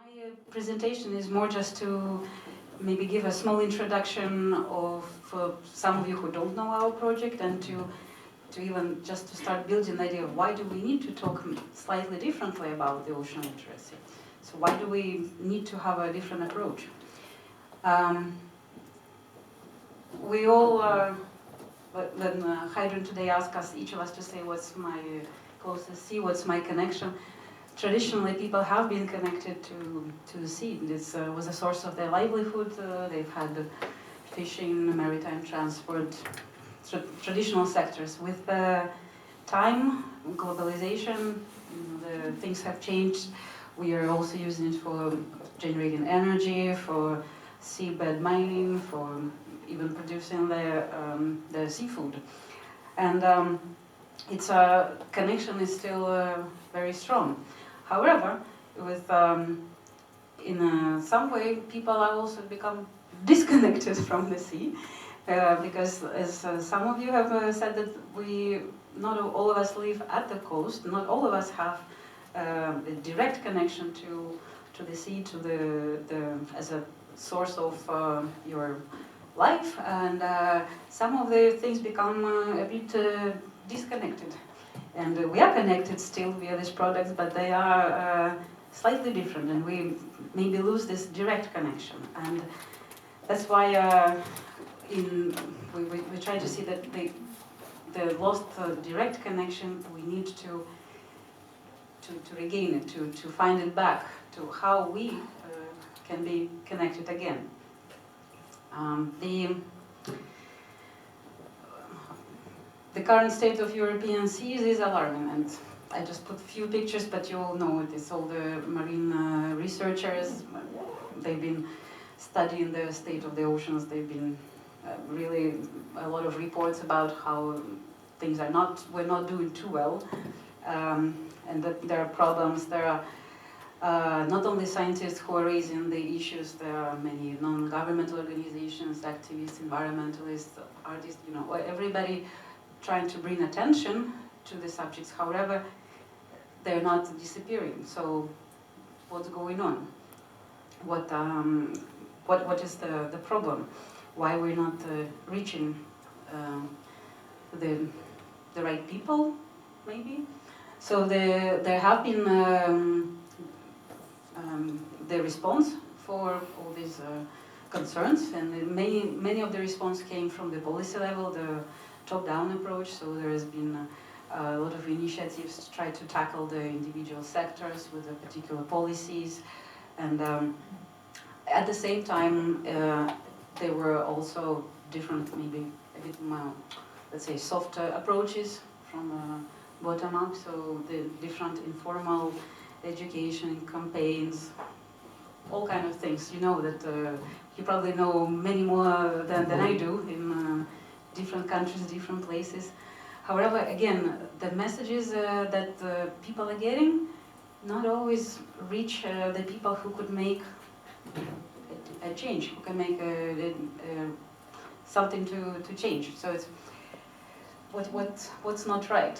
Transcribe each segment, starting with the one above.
My presentation is more just to maybe give a small introduction of some of you who don't know our project, and to even just to start building the idea of why do we need to talk slightly differently about the ocean literacy. So why do we need to have a different approach? We all, when Hydron today asked us, each of us to say what's my closest sea, what's my connection, traditionally people have been connected to the sea. This was a source of their livelihood. They've had fishing, maritime transport, traditional sectors. With time, globalization, the things have changed. We are also using it for generating energy, for seabed mining, for even producing the seafood. And its connection is still very strong. However, with in some way, people have also become disconnected from the sea, because as some of you have said that not all of us live at the coast, not all of us have a direct connection to the sea, to the as a source of your life, and some of the things become a bit disconnected. And we are connected still via these products, but they are slightly different, and we maybe lose this direct connection. And that's why we try to see that the lost direct connection, we need to regain it, to find it back, to how we can be connected again. The current state of European seas is alarming, and I just put a few pictures, but you all know it. It's all the marine researchers. They've been studying the state of the oceans. They've been really a lot of reports about how things we're not doing too well, and that there are problems. There are not only scientists who are raising the issues, there are many non-governmental organizations, activists, environmentalists, artists, everybody trying to bring attention to the subjects. However, they're not disappearing. So what's going on? What is the problem? Why we're not reaching the right people, maybe? So there have been the response for all these concerns, and many of the response came from the policy level, the top-down approach. So there has been a lot of initiatives to try to tackle the individual sectors with the particular policies, and at the same time there were also different, maybe a bit more, let's say, soft approaches from bottom up. So the different informal education campaigns, all kind of things. You know that you probably know many more than I do in different countries, different places. However, again, the messages that people are getting not always reach the people who could make a change, who can make something to change. So it's what's not right.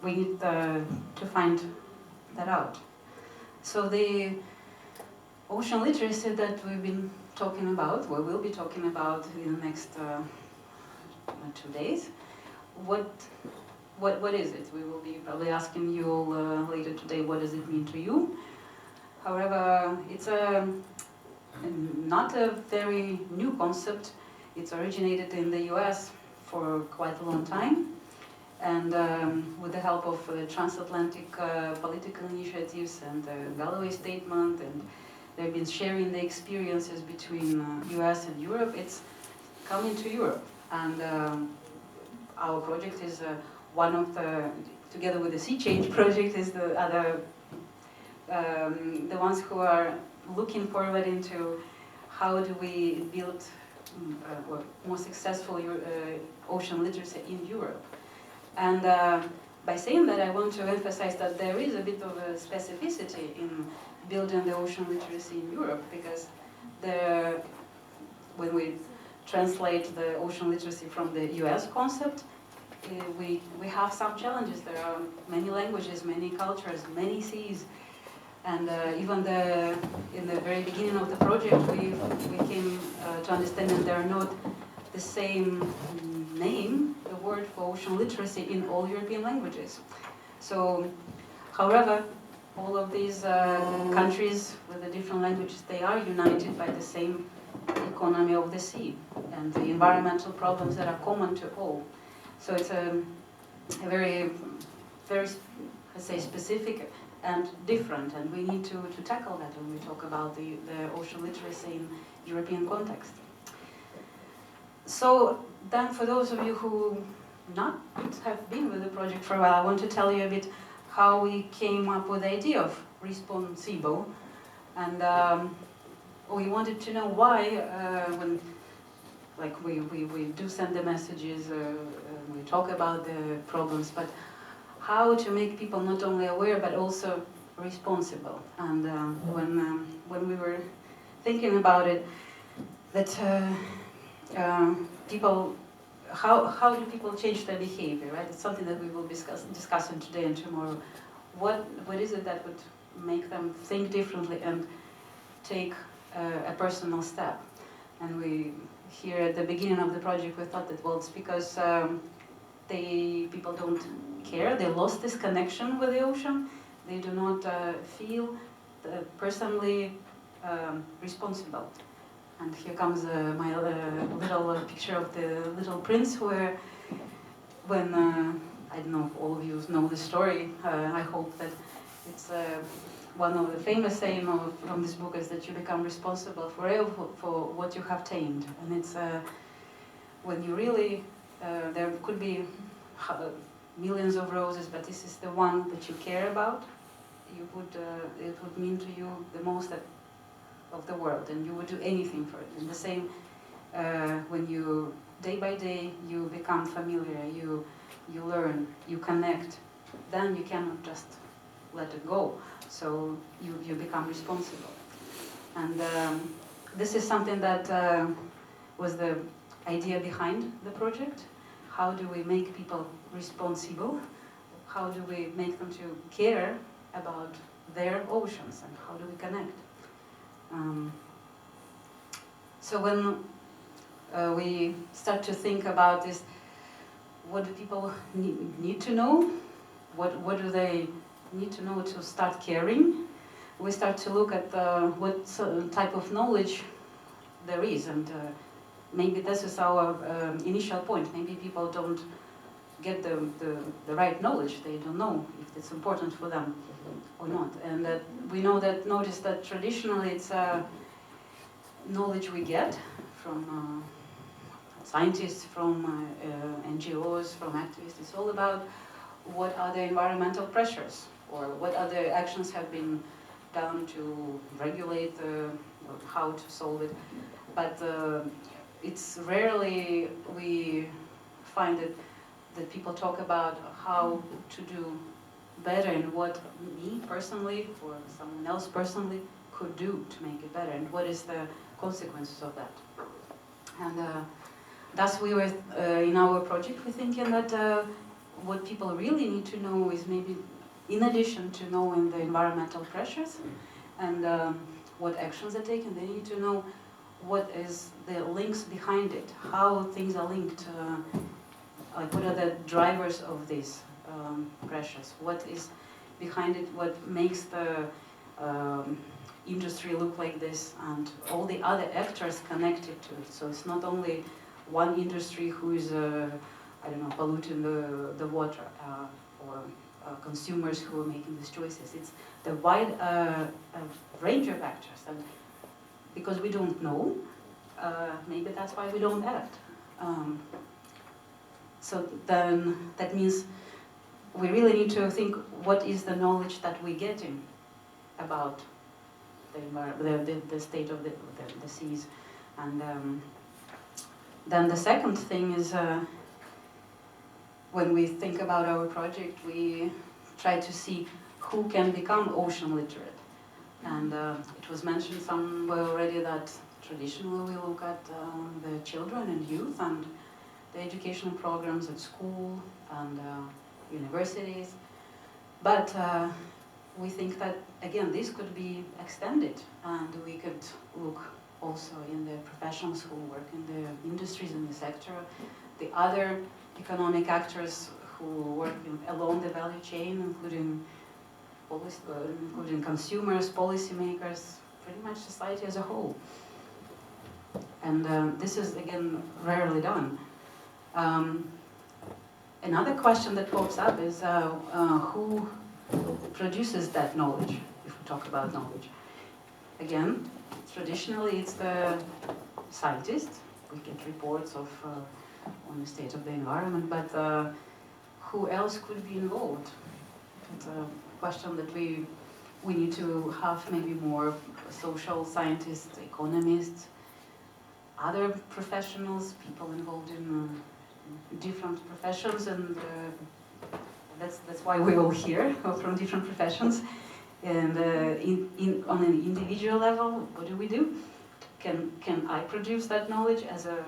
We need to find that out. So the ocean literacy that we've been talking about, we will be talking about in the next 2 days. What is it? We will be probably asking you all later today, what does it mean to you? However, it's not a very new concept. It's originated in the US for quite a long time, and with the help of transatlantic political initiatives and the Galloway Statement, and they've been sharing the experiences between US and Europe. It's coming to Europe, and our project is one of the, together with the Sea Change project, is the other, the ones who are looking forward into how do we build more successful ocean literacy in Europe. And by saying that, I want to emphasize that there is a bit of a specificity in building the ocean literacy in Europe, because when we translate the ocean literacy from the US concept, we have some challenges. There are many languages, many cultures, many seas, And even in the very beginning of the project, we came to understand that there are not the same name, the word for ocean literacy in all European languages. So, however, all of these countries with the different languages, they are united by the same economy of the sea and the environmental problems that are common to all. So it's a very, let's say, specific and different, and we need to tackle that when we talk about the ocean literacy in European context. So then, for those of you who not have been with the project for a while, I want to tell you a bit how we came up with the idea of ResponSEAble, and we wanted to know why when we do send the messages, we talk about the problems, but how to make people not only aware but also responsible. And when we were thinking about it, that people, how do people change their behavior, right? It's something that we will be discussing today and tomorrow. What is it that would make them think differently and take a personal step? And we, here at the beginning of the project, we thought that, well, it's because people don't care, they lost this connection with the ocean, they do not feel personally responsible. And here comes my little picture of the little prince, where when, I don't know if all of you know the story, I hope that it's one of the famous sayings from this book is that you become responsible forever for what you have tamed. And it's when you really, there could be millions of roses, but this is the one that you care about, it would mean to you the most of the world, and you would do anything for it. And the same, when you, day by day, you become familiar, you learn, you connect, then you cannot just let it go. So you become responsible. And this is something that was the idea behind the project. How do we make people responsible? How do we make them to care about their oceans, and how do we connect? So when we start to think about this, what do people need to know? What do they need to know to start caring? We start to look at what type of knowledge there is, and maybe this is our initial point. Maybe people don't get the right knowledge. They don't know if it's important for them or not. And we know that, notice that traditionally it's knowledge we get from scientists, from NGOs, from activists. It's all about what are the environmental pressures, or what other actions have been done to regulate how to solve it. But it's rarely we find that people talk about how to do better, and what me personally or someone else personally could do to make it better, and what is the consequences of that. And thus we were, in our project, we're thinking that what people really need to know is, maybe in addition to knowing the environmental pressures and what actions are taken, they need to know what is the links behind it, how things are linked, like what are the drivers of these pressures, what is behind it, what makes the industry look like this, and all the other actors connected to it. So it's not only one industry who is, I don't know, polluting the water, or consumers who are making these choices. It's the wide range of actors, and because we don't know, maybe that's why we don't act. So then that means we really need to think, what is the knowledge that we're getting about the state of the seas. And then the second thing is, when we think about our project, we try to see who can become ocean literate. And it was mentioned somewhere already that traditionally we look at the children and youth and the educational programs at school and universities. But we think that, again, this could be extended, and we could look also in the professionals who work in the industries in the sector, the other economic actors who work along the value chain, including consumers, policymakers, pretty much society as a whole. And this is, again, rarely done. Another question that pops up is who produces that knowledge, if we talk about knowledge. Again, traditionally it's the scientists. We get reports of on the state of the environment, but who else could be involved? It's a question that we need to have maybe more social scientists, economists, other professionals, people involved in different professions, and that's why we're all here, from different professions. And on an individual level, what do we do? Can I produce that knowledge as a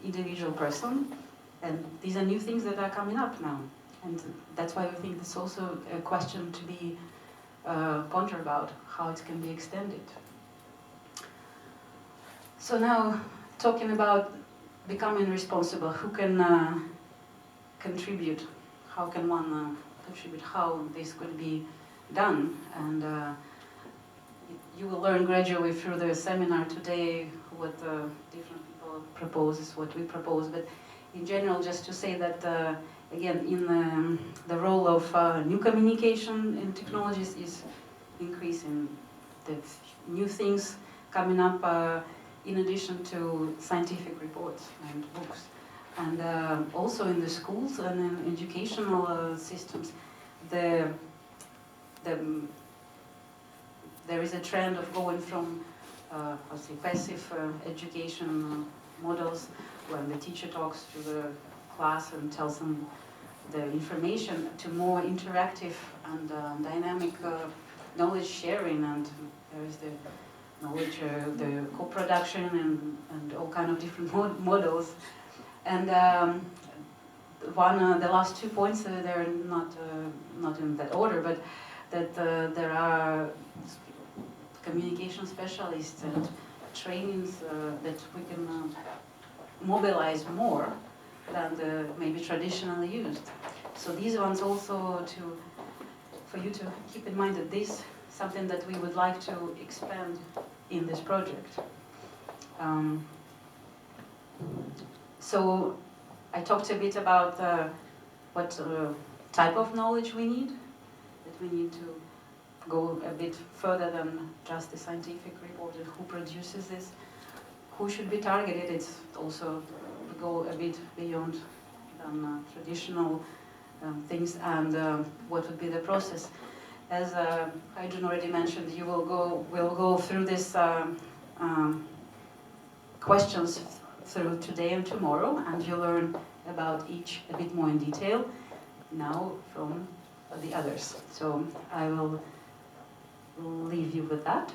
individual person? And these are new things that are coming up now, and that's why we think it's also a question to be pondered about how it can be extended. So now, talking about becoming responsible, who can contribute? How can one contribute? How this could be done? And you will learn gradually through the seminar today what different people propose, what we propose. But in general, just to say that again, in the role of new communication in technologies is increasing. The new things coming up in addition to scientific reports and books. And also in the schools and in educational systems, there is a trend of going from passive education models, when the teacher talks to the class and tells them the information, to more interactive and dynamic knowledge sharing, and there is the knowledge, the co-production and all kind of different models. And the last 2 points, they're not in that order, but that there are communication specialists and trainings that we can mobilize more than maybe traditionally used. So these ones also for you to keep in mind that this is something that we would like to expand in this project. So I talked a bit about what type of knowledge we need, that we need to go a bit further than just the scientific report and who produces this, who should be targeted. It's also go a bit beyond traditional things, and what would be the process. As Haydn already mentioned, we'll go through this questions through today and tomorrow, and you'll learn about each a bit more in detail now from the others. So I will leave you with that,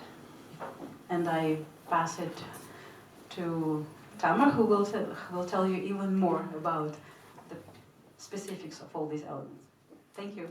and I pass it to Tamar, who will tell you even more about the specifics of all these elements. Thank you.